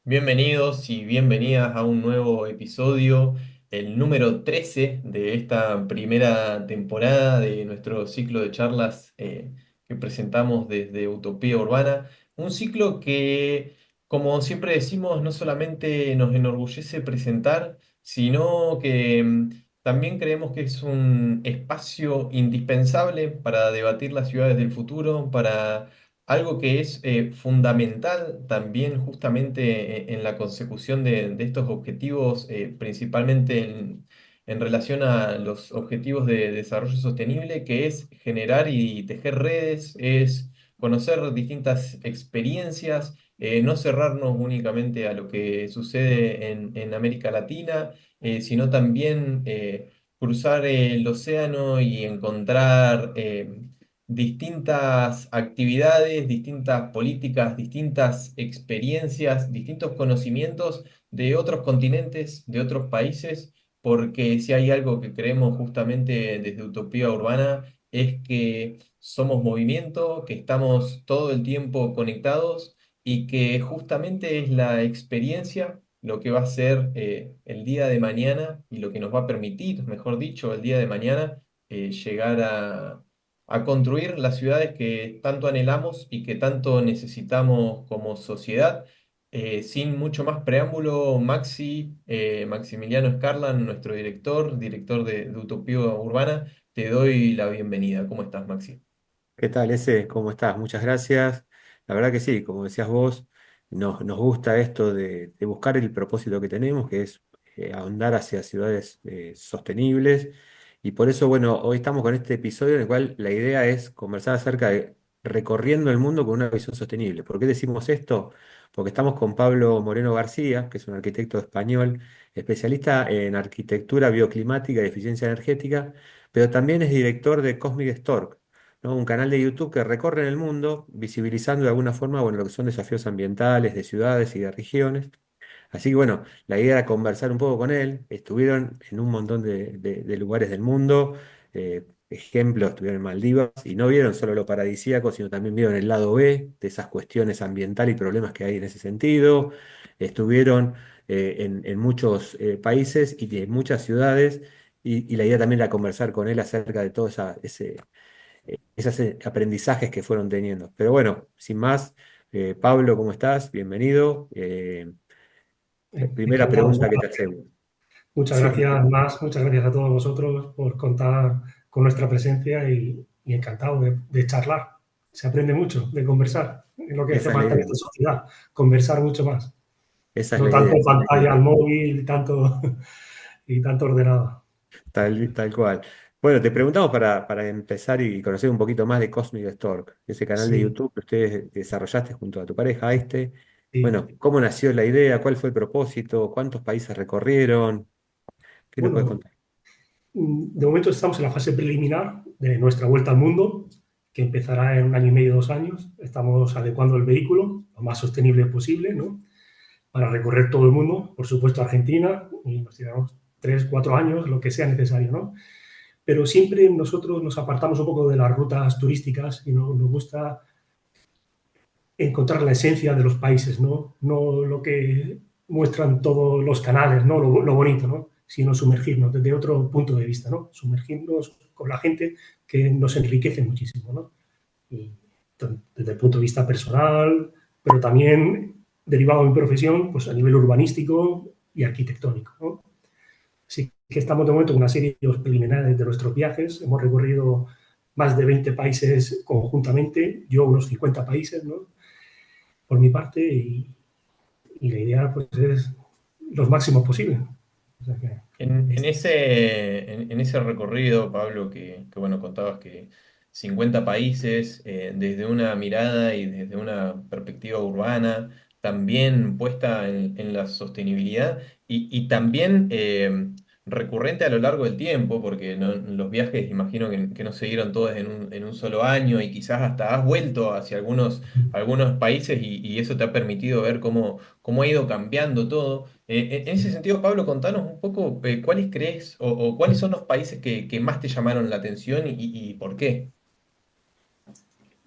Bienvenidos y bienvenidas a un nuevo episodio, el número 13 de esta primera temporada de nuestro ciclo de charlas que presentamos desde Utopía Urbana. Un ciclo que, como siempre decimos, no solamente nos enorgullece presentar, sino que también creemos que es un espacio indispensable para debatir las ciudades del futuro, para algo que es fundamental también justamente en la consecución de estos objetivos, principalmente en relación a los objetivos de desarrollo sostenible, que es generar y tejer redes, es conocer distintas experiencias, no cerrarnos únicamente a lo que sucede en América Latina, sino también cruzar el océano y encontrar distintas actividades, distintas políticas, distintas experiencias, distintos conocimientos de otros continentes, de otros países, porque si hay algo que creemos justamente desde Utopía Urbana es que somos movimiento, que estamos todo el tiempo conectados y que justamente es la experiencia lo que va a ser el día de mañana y lo que nos va a permitir, mejor dicho, el día de mañana llegar a construir las ciudades que tanto anhelamos y que tanto necesitamos como sociedad. Sin mucho más preámbulo, Maximiliano Scarlan, nuestro director de Utopía Urbana, te doy la bienvenida. ¿Cómo estás, Maxi? ¿Qué tal, ese? ¿Cómo estás? Muchas gracias. La verdad que sí, como decías vos, nos gusta esto de buscar el propósito que tenemos, que es ahondar hacia ciudades sostenibles. Y por eso, bueno, hoy estamos con este episodio en el cual la idea es conversar acerca de recorriendo el mundo con una visión sostenible. ¿Por qué decimos esto? Porque estamos con Pablo Moreno García, que es un arquitecto español, especialista en arquitectura bioclimática y eficiencia energética, pero también es director de Cosmic Stork, ¿no? Un canal de YouTube que recorre en el mundo, visibilizando de alguna forma, bueno, lo que son desafíos ambientales de ciudades y de regiones. Así que bueno, la idea era conversar un poco con él. Estuvieron en un montón de lugares del mundo. Ejemplos, estuvieron en Maldivas y no vieron solo lo paradisíaco, sino también vieron el lado B de esas cuestiones ambientales y problemas que hay en ese sentido. Estuvieron en muchos países y en muchas ciudades. Y la idea también era conversar con él acerca de todo esos aprendizajes que fueron teniendo. Pero bueno, sin más, Pablo, ¿cómo estás? Bienvenido. Primera Encantado, pregunta un que te placer. hacemos. Muchas Sí, gracias más, muchas gracias a todos vosotros por contar con nuestra presencia y encantado de charlar. Se aprende mucho de conversar, es lo que hace esa es la falta en idea. esta sociedad, conversar mucho más. Esa es No la tanto idea. Esa es la pantalla idea. al móvil y tanto ordenado. Tal cual. Bueno, te preguntamos para empezar y conocer un poquito más de Cosmic Stork, ese canal de Sí, YouTube que ustedes desarrollaste junto a tu pareja, este. sí. Bueno, ¿cómo nació la idea? ¿Cuál fue el propósito? ¿Cuántos países recorrieron? ¿Qué nos puedes Bueno, contar? de momento estamos en la fase preliminar de nuestra vuelta al mundo, que empezará en un año y medio, 2 años. Estamos adecuando el vehículo lo más sostenible posible, ¿no? Para recorrer todo el mundo, por supuesto Argentina, y nos tiramos 3, 4 años, lo que sea necesario, ¿no? Pero siempre nosotros nos apartamos un poco de las rutas turísticas y nos gusta encontrar la esencia de los países, ¿no? No lo que muestran todos los canales, ¿no? Lo bonito, ¿no? Sino sumergirnos desde otro punto de vista, ¿no? Sumergirnos con la gente que nos enriquece muchísimo, ¿no? Y desde el punto de vista personal, pero también derivado de mi profesión, pues a nivel urbanístico y arquitectónico, ¿no? Así que estamos de momento con una serie de preliminares de nuestros viajes. Hemos recorrido más de 20 países conjuntamente, yo unos 50 países, ¿no? Por mi parte, y la idea pues es los máximos posibles. O sea que, En ese recorrido, Pablo, que, bueno, contabas que 50 países, desde una mirada y desde una perspectiva urbana, también puesta en la sostenibilidad y también recurrente a lo largo del tiempo, porque los viajes imagino que no se dieron todos en un solo año y quizás hasta has vuelto hacia algunos países y eso te ha permitido ver cómo ha ido cambiando todo. En ese sentido, Pablo, contanos un poco cuáles crees o cuáles son los países que más te llamaron la atención y por qué.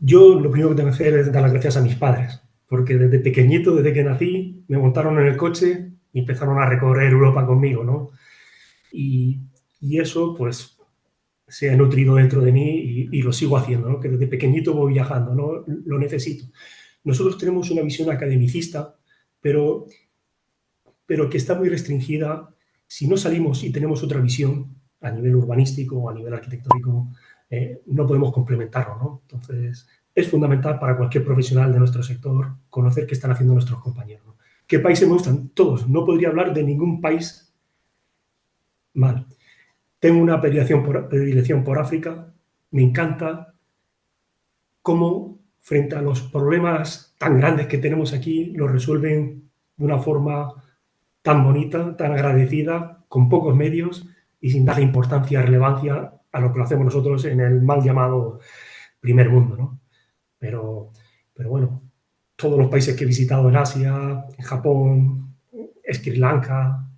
yo lo primero que tengo que hacer es dar las gracias a mis padres, porque desde pequeñito, desde que nací, me montaron en el coche y empezaron a recorrer Europa conmigo, ¿no? Y, y eso, pues, se ha nutrido dentro de mí y lo sigo haciendo, ¿no? Que desde pequeñito voy viajando, ¿no? Lo necesito. Nosotros tenemos una visión academicista, pero, pero que está muy restringida. Si no salimos y tenemos otra visión a nivel urbanístico o a nivel arquitectónico, no podemos complementarlo, ¿no? Entonces, es fundamental para cualquier profesional de nuestro sector conocer qué están haciendo nuestros compañeros, ¿no? ¿Qué países me gustan? Todos. No podría hablar de ningún país mal. Tengo una predilección por África. Me encanta cómo, frente a los problemas tan grandes que tenemos aquí, los resuelven de una forma tan bonita, tan agradecida, con pocos medios y sin darle importancia, relevancia a lo que lo hacemos nosotros en el mal llamado primer mundo, ¿no? Pero, pero bueno, todos los países que he visitado en Asia, en Japón, Sri Lanka,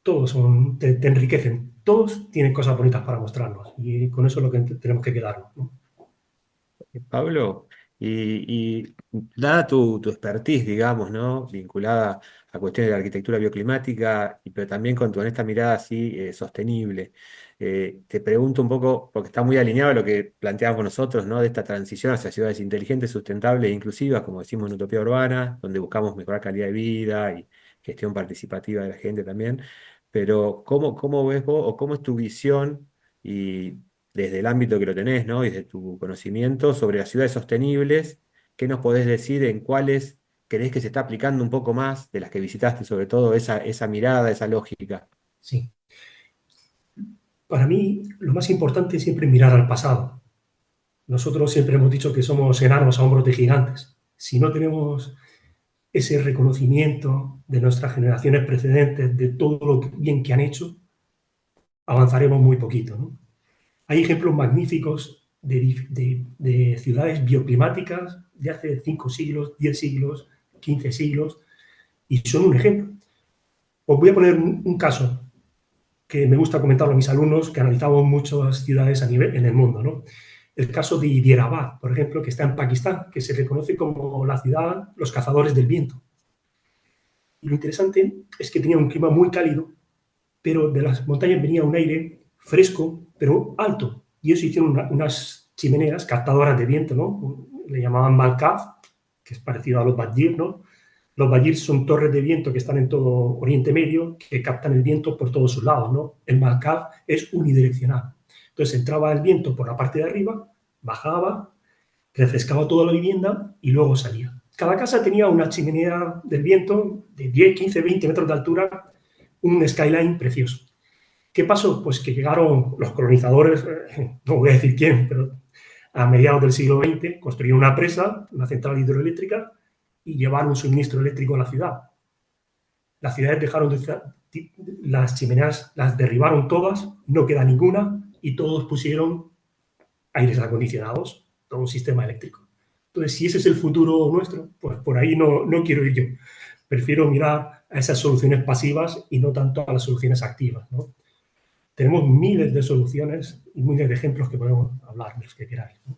todos te enriquecen, todos tienen cosas bonitas para mostrarnos y con eso es lo que tenemos que quedarnos, ¿no? Pablo, y dada tu expertise, digamos, ¿no? Vinculada a cuestiones de la arquitectura bioclimática, pero también con tu honesta mirada así sostenible, te pregunto un poco, porque está muy alineado a lo que planteamos nosotros, ¿no? De esta transición hacia ciudades inteligentes, sustentables e inclusivas, como decimos en Utopía Urbana, donde buscamos mejorar calidad de vida y gestión participativa de la gente también. Pero, ¿cómo ves vos o cómo es tu visión? Y desde el ámbito que lo tenés, ¿no? Y desde tu conocimiento sobre las ciudades sostenibles, ¿qué nos podés decir en cuáles creés que se está aplicando un poco más de las que visitaste, sobre todo esa mirada, esa lógica? Sí. Para mí, lo más importante es siempre mirar al pasado. Nosotros siempre hemos dicho que somos enanos a hombros de gigantes. Si no tenemos ese reconocimiento de nuestras generaciones precedentes, de todo lo bien que han hecho, avanzaremos muy poquito, ¿no? Hay ejemplos magníficos de ciudades bioclimáticas de hace 5 siglos, 10 siglos, 15 siglos, y son un ejemplo. Os voy a poner un caso que me gusta comentarlo a mis alumnos, que analizamos muchas ciudades en el mundo, ¿no? El caso de Hyderabad, por ejemplo, que está en Pakistán, que se reconoce como la ciudad Los Cazadores del Viento. Y lo interesante es que tenía un clima muy cálido, pero de las montañas venía un aire fresco, pero alto. Y eso hicieron unas chimeneas captadoras de viento, ¿no? Le llamaban Malkaf, que es parecido a los Bajir, ¿no? Los Bajir son torres de viento que están en todo Oriente Medio, que captan el viento por todos sus lados, ¿no? El Malkaf es unidireccional. Entonces entraba el viento por la parte de arriba, bajaba, refrescaba toda la vivienda y luego salía. Cada casa tenía una chimenea del viento de 10, 15, 20 metros de altura, un skyline precioso. ¿Qué pasó? Pues que llegaron los colonizadores, no voy a decir quién, pero a mediados del siglo XX construyeron una presa, una central hidroeléctrica y llevaron suministro eléctrico a la ciudad. Las ciudades dejaron las chimeneas, las derribaron todas, no queda ninguna y todos pusieron aires acondicionados, todo un sistema eléctrico. Entonces, si ese es el futuro nuestro, pues por ahí no quiero ir yo. Prefiero mirar a esas soluciones pasivas y no tanto a las soluciones activas, ¿no? Tenemos miles de soluciones y miles de ejemplos que podemos hablar, de los que queráis, ¿no?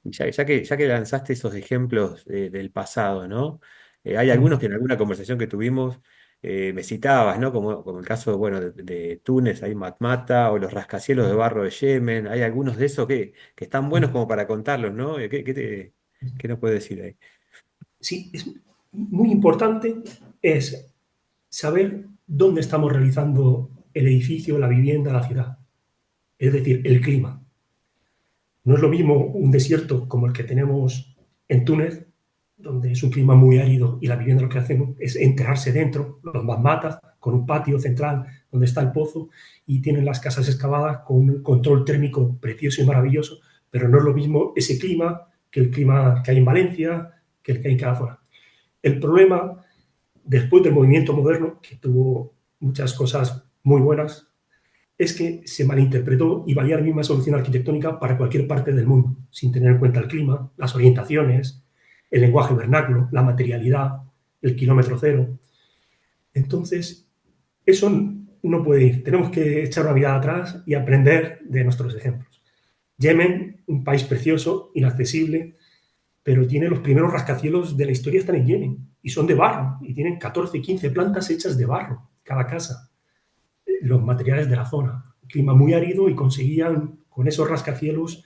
Y ya que lanzaste esos ejemplos del pasado, ¿no? Hay algunos que en alguna conversación que tuvimos me citabas, ¿no? Como el caso, bueno, de Túnez, hay Matmata, o los rascacielos de barro de Yemen. Hay algunos de esos que están buenos como para contarlos, ¿no? ¿Qué nos puedes decir ahí? Sí, es muy importante es saber dónde estamos realizando el edificio, la vivienda, la ciudad. Es decir, el clima. No es lo mismo un desierto como el que tenemos en Túnez, donde es un clima muy árido y la vivienda lo que hacen es enterrarse dentro, los matmatas, con un patio central donde está el pozo y tienen las casas excavadas con un control térmico precioso y maravilloso, pero no es lo mismo ese clima que el clima que hay en Valencia, que el que hay en cada zona. El problema, después del movimiento moderno, que tuvo muchas cosas muy buenas, es que se malinterpretó y valía la misma solución arquitectónica para cualquier parte del mundo, sin tener en cuenta el clima, las orientaciones, el lenguaje vernáculo, la materialidad, el kilómetro cero. Entonces, eso no puede ir. Tenemos que echar una mirada atrás y aprender de nuestros ejemplos. Yemen, un país precioso, inaccesible, pero tiene los primeros rascacielos de la historia están en Yemen y son de barro y tienen 14, 15 plantas hechas de barro, cada casa, los materiales de la zona. Clima muy árido y conseguían con esos rascacielos,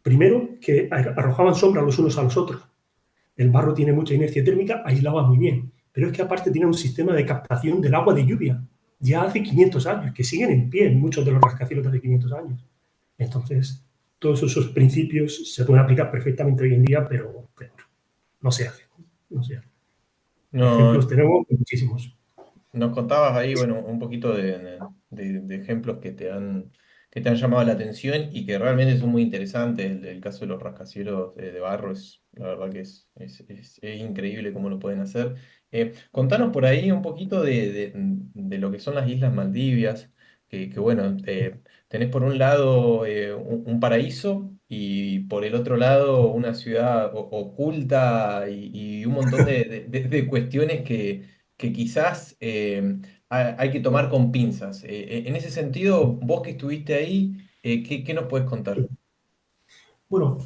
primero, que arrojaban sombra los unos a los otros. El barro tiene mucha inercia térmica, aislaba muy bien, pero es que aparte tiene un sistema de captación del agua de lluvia, ya hace 500 años, que siguen en pie en muchos de los rascacielos de hace 500 años. Entonces, todos esos principios se pueden aplicar perfectamente hoy en día, pero no se hace. No se hace. No, Ejemplos tenemos muchísimos. nos contabas ahí, bueno, un poquito de ejemplos que te han llamado la atención y que realmente son muy interesantes. El caso de los rascacielos de barro es, la verdad que es increíble cómo lo pueden hacer. Contanos por ahí un poquito de lo que son las Islas Maldivas, que bueno, tenés por un lado un paraíso y por el otro lado una ciudad oculta y un montón de cuestiones que quizás hay que tomar con pinzas. En ese sentido, vos que estuviste ahí, ¿qué nos puedes contar? Bueno,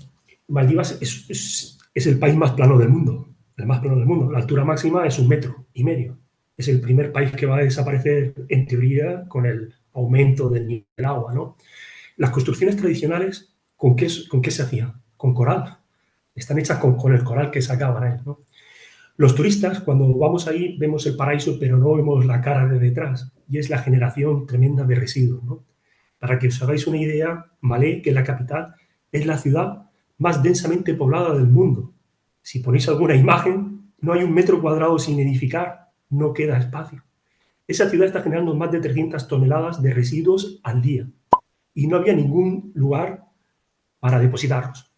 Maldivas es el país más plano del mundo. El más plano del mundo. La altura máxima es 1,5 metros. Es el primer país que va a desaparecer, en teoría, con el aumento del nivel del agua, ¿no? Las construcciones tradicionales, ¿con qué se hacían? Con coral. Están hechas con el coral que sacaban ahí, ¿no? Los turistas, cuando vamos ahí, vemos el paraíso, pero no vemos la cara de detrás. Y es la generación tremenda de residuos, ¿no? Para que os hagáis una idea, Malé, que es la capital, es la ciudad más densamente poblada del mundo. Si ponéis alguna imagen, no hay 1 metro cuadrado sin edificar, no queda espacio. Esa ciudad está generando más de 300 toneladas de residuos al día y no había ningún lugar para depositarlos.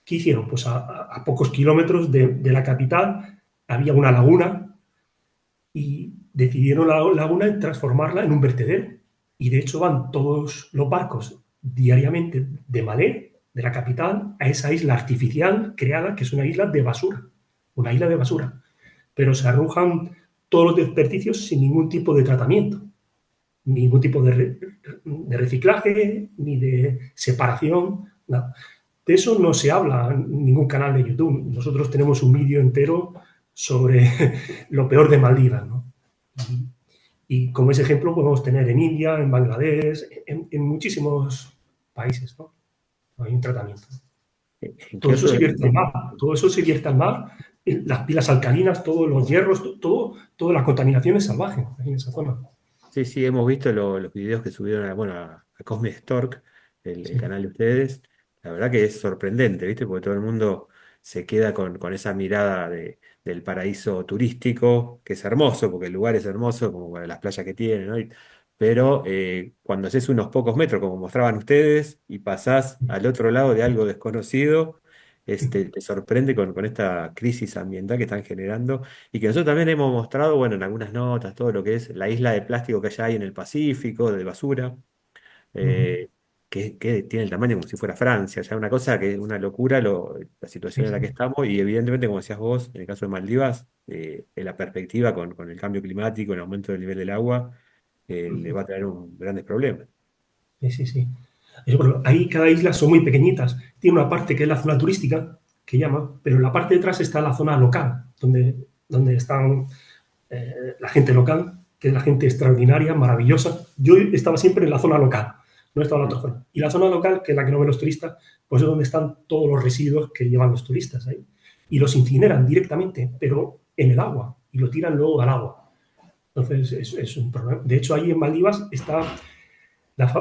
¿Qué hicieron? Pues a pocos kilómetros de la capital había una laguna y decidieron la laguna transformarla en un vertedero. Y de hecho van todos los barcos diariamente de Malé, de la capital, a esa isla artificial creada, que es una isla de basura. Una isla de basura. Pero se arrojan todos los desperdicios sin ningún tipo de tratamiento, ningún tipo de reciclaje, ni de separación, nada. De eso no se habla en ningún canal de YouTube. Nosotros tenemos un vídeo entero sobre lo peor de Maldivas, ¿no? Y como ese ejemplo podemos tener en India, en Bangladesh, en muchísimos países, ¿no? No hay un tratamiento. ¿En Todo qué eso otro? se vierte al mar, todo eso se vierte al mar, las pilas alcalinas, todos los hierros, toda la contaminación es salvaje en esa zona. Sí, sí, hemos visto los videos que subieron a, bueno, a Cosmic Stork, el Sí. canal de ustedes. La verdad que es sorprendente, ¿viste? Porque todo el mundo se queda con esa mirada del paraíso turístico, que es hermoso, porque el lugar es hermoso, como bueno, las playas que tiene, ¿no? Pero cuando haces unos pocos metros, como mostraban ustedes, y pasás al otro lado de algo desconocido, te sorprende con esta crisis ambiental que están generando y que nosotros también hemos mostrado, bueno, en algunas notas, todo lo que es la isla de plástico que ya hay en el Pacífico, de basura, Ujú. eh, que tiene el tamaño como si fuera Francia, ya una cosa que es una locura la Sí, situación en la que sí. estamos y evidentemente, como decías vos, en el caso de Maldivas, en la perspectiva con el cambio climático, el aumento del nivel del agua, le va a traer grandes problemas. Sí, sí, sí. Ahí cada isla son muy pequeñitas. Tiene una parte que es la zona turística, que llama, pero en la parte de atrás está la zona local, donde están la gente local, que es la gente extraordinaria, maravillosa. Yo estaba siempre en la zona local, no estaba en la otra zona. Y la zona local, que es la que no ven los turistas, pues es donde están todos los residuos que llevan los turistas ahí. Y los incineran directamente, pero en el agua, y lo tiran luego al agua. Entonces es un problema. De hecho, ahí en Maldivas está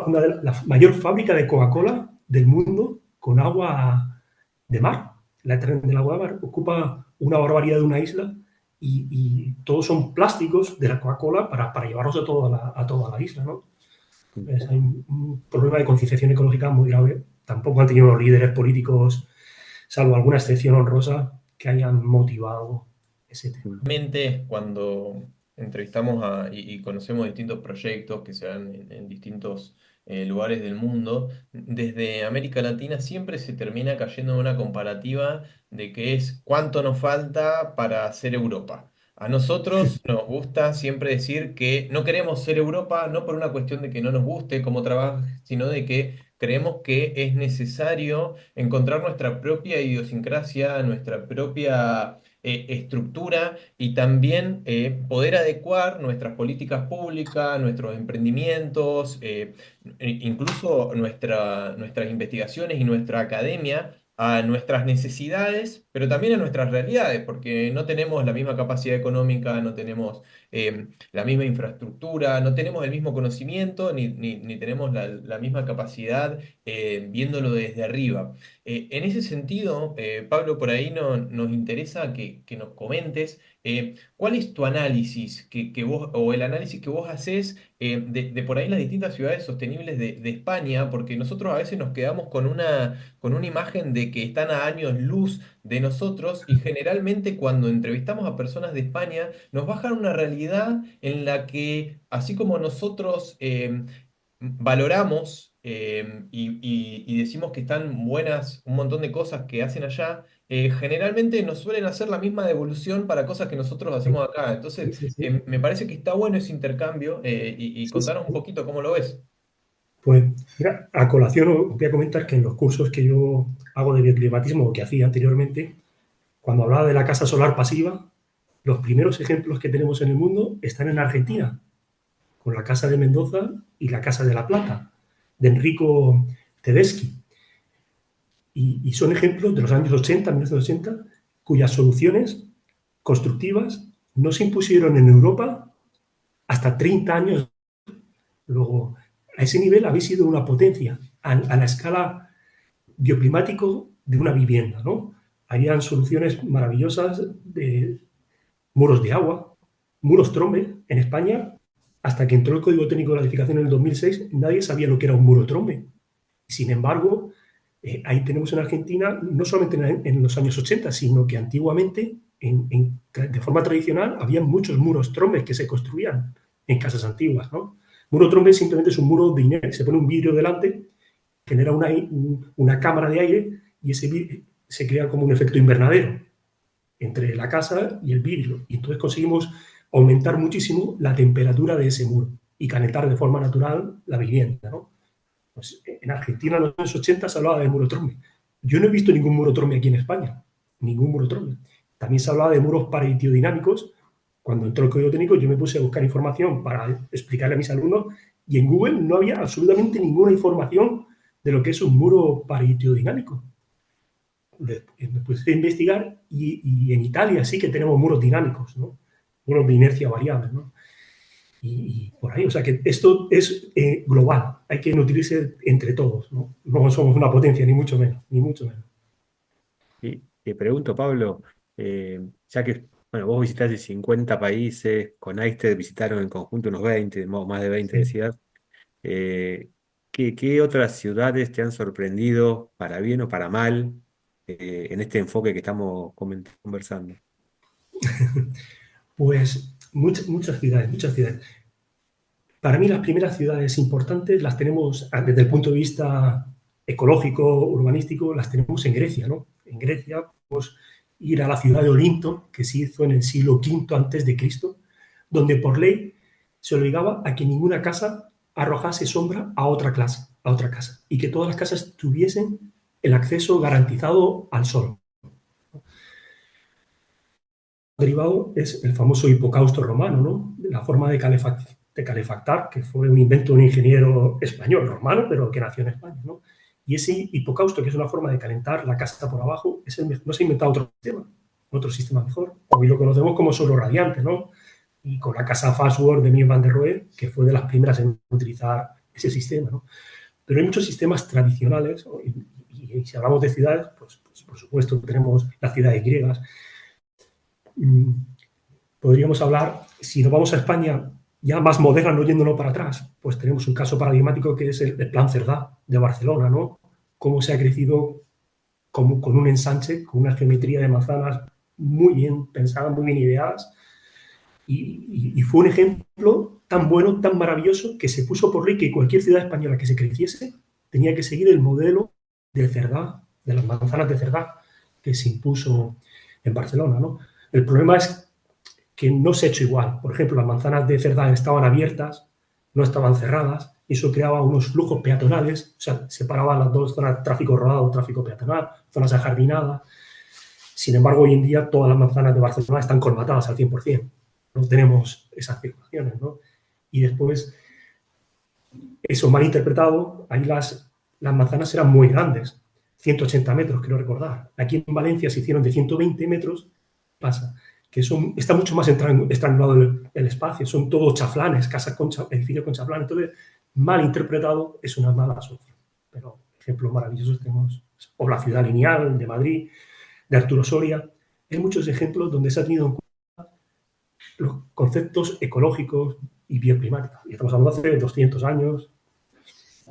una de la mayor fábrica de Coca-Cola del mundo con agua de mar. La traen del agua de mar. Ocupa una barbaridad de una isla y todos son plásticos de la Coca-Cola para llevarlos a toda la isla, ¿no? Hay un problema de concienciación ecológica muy grave. Tampoco han tenido los líderes políticos, salvo alguna excepción honrosa, que hayan motivado ese tema. Realmente cuando entrevistamos y conocemos distintos proyectos que se dan en distintos lugares del mundo, desde América Latina siempre se termina cayendo en una comparativa de que es cuánto nos falta para ser Europa. A nosotros nos gusta siempre decir que no queremos ser Europa, no por una cuestión de que no nos guste cómo trabaja, sino de que creemos que es necesario encontrar nuestra propia idiosincrasia, nuestra propia estructura y también poder adecuar nuestras políticas públicas, nuestros emprendimientos, incluso nuestras investigaciones y nuestra academia a nuestras necesidades, pero también a nuestras realidades, porque no tenemos la misma capacidad económica, no tenemos la misma infraestructura, no tenemos el mismo conocimiento, ni tenemos la misma capacidad viéndolo desde arriba. En ese sentido, Pablo, por ahí nos interesa que nos comentes cuál es tu análisis que vos, o el análisis que vos haces de por ahí las distintas ciudades sostenibles de España, porque nosotros a veces nos quedamos con una imagen de que están a años luz de nosotros y generalmente cuando entrevistamos a personas de España nos bajan una realidad en la que así como nosotros valoramos y decimos que están buenas un montón de cosas que hacen allá, generalmente nos suelen hacer la misma devolución para cosas que nosotros hacemos acá. Sí, Entonces, sí, sí. me parece que está bueno ese intercambio y Sí, sí. contanos un poquito cómo lo ves. Pues mira, a colación os voy a comentar que en los cursos que yo hago de bioclimatismo o que hacía anteriormente, cuando hablaba de la casa solar pasiva, los primeros ejemplos que tenemos en el mundo están en Argentina, con la Casa de Mendoza y la Casa de la Plata, de Enrico Tedeschi. Y son ejemplos de los años 80, 1980, cuyas soluciones constructivas no se impusieron en Europa hasta 30 años luego. A ese nivel habéis sido una potencia a la escala bioclimático de una vivienda, ¿no? Harían soluciones maravillosas de muros de agua, muros trombe. En España, hasta que entró el Código Técnico de la Edificación en el 2006, nadie sabía lo que era un muro trombe. Sin embargo, ahí tenemos en Argentina, no solamente en los años 80, sino que antiguamente, de forma tradicional, había muchos muros trombes que se construían en casas antiguas, ¿no? Muro trombe simplemente es un muro de inerte, se pone un vidrio delante, genera una cámara de aire y ese vidrio se crea como un efecto invernadero entre la casa y el vidrio. Y entonces conseguimos aumentar muchísimo la temperatura de ese muro y calentar de forma natural la vivienda, ¿no? Pues en Argentina en los años 80 se hablaba de muro trombe. Yo no he visto ningún muro trombe aquí en España, ningún muro trombe. También se hablaba de muros paritiodinámicos. Cuando entró el código técnico yo me puse a buscar información para explicarle a mis alumnos y en Google no había absolutamente ninguna información de lo que es un muro paritiodinámico. Me puse a investigar y en Italia sí que tenemos muros dinámicos, ¿no? Muros de inercia variable, ¿no? Y por ahí, o sea que esto es global, hay que nutrirse entre todos, ¿no? No somos una potencia, ni mucho menos, ni mucho menos. Y te pregunto, Pablo, ya que bueno, vos visitaste 50 países, con Aiste visitaron en conjunto unos 20, más de 20 Sí. decías, eh, ¿qué otras ciudades te han sorprendido para bien o para mal en este enfoque que estamos conversando? Pues muchas ciudades, muchas ciudades. Para mí las primeras ciudades importantes las tenemos desde el punto de vista ecológico, urbanístico, las tenemos en Grecia, ¿no? En Grecia podemos ir a la ciudad de Olinto, que se hizo en el siglo V antes de Cristo, donde por ley se obligaba a que ninguna casa arrojase sombra a otra casa, y que todas las casas tuviesen el acceso garantizado al sol. Derivado es el famoso hipocausto romano, ¿no? La forma de calefactar, que fue un invento de un ingeniero español, romano, pero que nació en España, ¿no? Y ese hipocausto, que es una forma de calentar la casa por abajo, no se ha inventado otro sistema mejor. Hoy lo conocemos como suelo radiante, ¿no? Y con la casa Fastword de Mies van der Rohe, que fue de las primeras en utilizar ese sistema, ¿no? Pero hay muchos sistemas tradicionales, ¿no? Y si hablamos de ciudades, pues por supuesto tenemos las ciudades griegas. Podríamos hablar, si nos vamos a España ya más moderna, no yéndonos para atrás, pues tenemos un caso paradigmático que es el Plan Cerdá de Barcelona, ¿no? Cómo se ha crecido con un ensanche, con una geometría de manzanas muy bien pensadas, muy bien ideadas, y fue un ejemplo tan bueno, tan maravilloso, que se puso por ley que cualquier ciudad española que se creciese tenía que seguir el modelo de Cerdá, de las manzanas de Cerdá, que se impuso en Barcelona, ¿no? El problema es que no se ha hecho igual. Por ejemplo, las manzanas de Cerdán estaban abiertas, no estaban cerradas, y eso creaba unos flujos peatonales, o sea, separaban las dos zonas, tráfico rodado, tráfico peatonal, zonas ajardinadas. Sin embargo, hoy en día todas las manzanas de Barcelona están colmatadas al 100%. No tenemos esas circulaciones, ¿no? Y después, eso mal interpretado, ahí las manzanas eran muy grandes, 180 metros, quiero recordar. Aquí en Valencia se hicieron de 120 metros, pasa, que está mucho más estrangulado el espacio, son todos chaflanes, casas con edificios con chaflanes, entonces mal interpretado es una mala solución. Pero ejemplos maravillosos tenemos, o la ciudad lineal de Madrid, de Arturo Soria, hay muchos ejemplos donde se han tenido en cuenta los conceptos ecológicos y bioclimáticos. Y estamos hablando hace 200 años,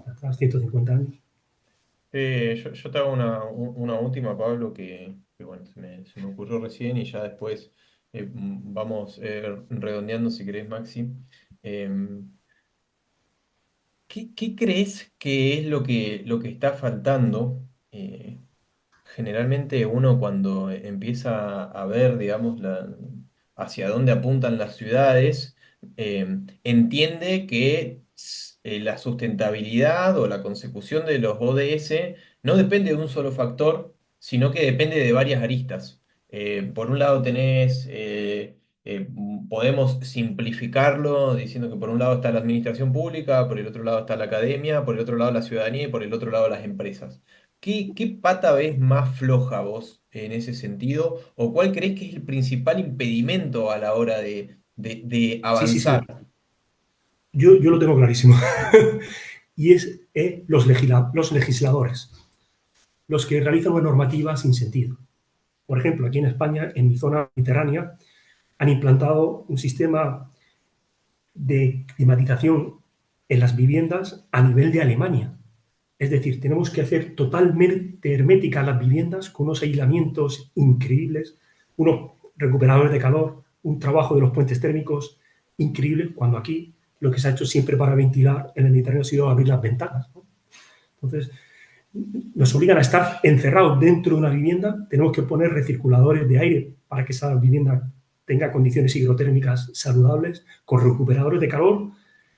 atrás, 150 años. Yo te hago una última, Pablo, que, bueno, se me ocurrió recién y ya después vamos redondeando si querés, Maxi. Em, ¿qué crees que es lo que está faltando? Generalmente uno cuando empieza a ver, digamos, hacia dónde apuntan las ciudades, entiende que la sustentabilidad o la consecución de los ODS no depende de un solo factor, sino que depende de varias aristas. Por un lado tenés, podemos simplificarlo diciendo que por un lado está la administración pública, por el otro lado está la academia, por el otro lado la ciudadanía y por el otro lado las empresas. ¿Qué pata ves más floja vos en ese sentido? ¿O cuál crees que es el principal impedimento a la hora de Sí, sí, avanzar? sí. Yo lo tengo clarísimo. Y es los legisladores, los que realizan una normativa sin sentido. Por ejemplo, aquí en España, en mi zona mediterránea, han implantado un sistema de climatización en las viviendas a nivel de Alemania. Es decir, tenemos que hacer totalmente herméticas las viviendas con unos aislamientos increíbles, unos recuperadores de calor, un trabajo de los puentes térmicos increíble, cuando aquí lo que se ha hecho siempre para ventilar en el Mediterráneo ha sido abrir las ventanas, ¿no? Entonces, nos obligan a estar encerrados dentro de una vivienda, tenemos que poner recirculadores de aire para que esa vivienda tenga condiciones hidrotérmicas saludables, con recuperadores de calor.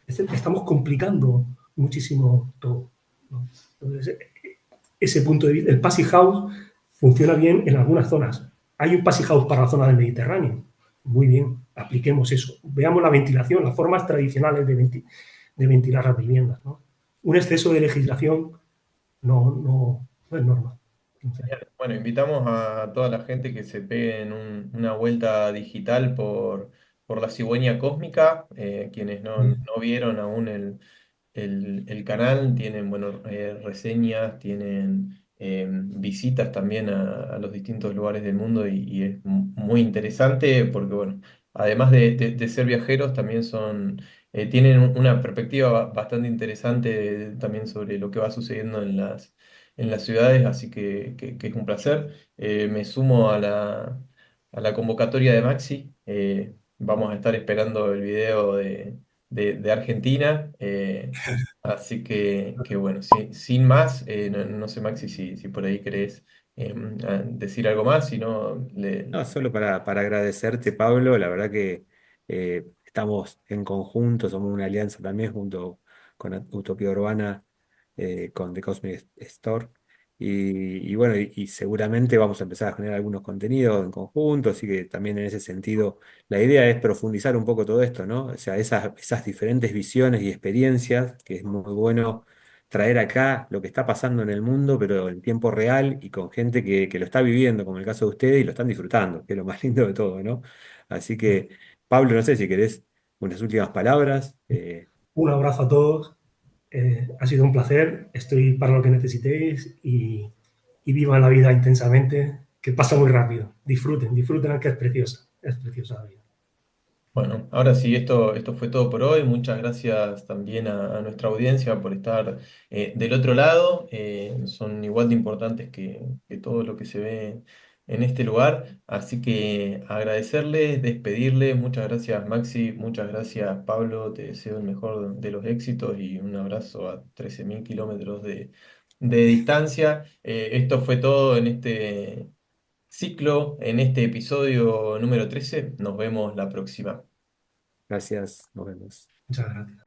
Estamos complicando muchísimo todo, ¿no? Entonces, ese punto de vista, el Passive House funciona bien en algunas zonas. Hay un Passive House para la zona del Mediterráneo. Muy bien, apliquemos eso. Veamos la ventilación, las formas tradicionales de ventilar las viviendas, ¿no? Un exceso de legislación no es normal. Entonces, Bueno, invitamos a toda la gente que se pegue en una vuelta digital por la cigüeña cósmica. Quienes no vieron aún el canal, tienen, bueno, reseñas, tienen visitas también a los distintos lugares del mundo y es muy interesante porque, bueno, además de ser viajeros, también tienen una perspectiva bastante interesante también sobre lo que va sucediendo en las ciudades, así que es un placer. Me sumo a la convocatoria de Maxi. Vamos a estar esperando el video de Argentina. Así que bueno, sin más, no sé, Maxi, si por ahí querés decir algo más, si no, No, solo para agradecerte, Pablo, la verdad que estamos en conjunto, somos una alianza también junto con Utopía Urbana, con The Cosmic Store, y bueno, y seguramente vamos a empezar a generar algunos contenidos en conjunto, así que también en ese sentido la idea es profundizar un poco todo esto, ¿no? O sea, esas diferentes visiones y experiencias, que es muy bueno traer acá lo que está pasando en el mundo, pero en tiempo real y con gente que lo está viviendo, como el caso de ustedes, y lo están disfrutando, que es lo más lindo de todo, ¿no? Así que, Pablo, no sé si querés unas últimas palabras. un abrazo a todos. Ha sido un placer. Estoy para lo que necesitéis y vivan la vida intensamente, que pasa muy rápido. Disfruten, disfruten, que es preciosa la vida. Bueno, ahora sí, esto fue todo por hoy. Muchas gracias también a nuestra audiencia por estar del otro lado. Son igual de importantes que todo lo que se ve en este lugar. Así que agradecerles, despedirles. Muchas gracias, Maxi. Muchas gracias, Pablo. Te deseo el mejor de los éxitos y un abrazo a 13.000 kilómetros de distancia. Esto fue todo en este ciclo en este episodio número 13. Nos vemos la próxima. Gracias, nos vemos. Muchas gracias.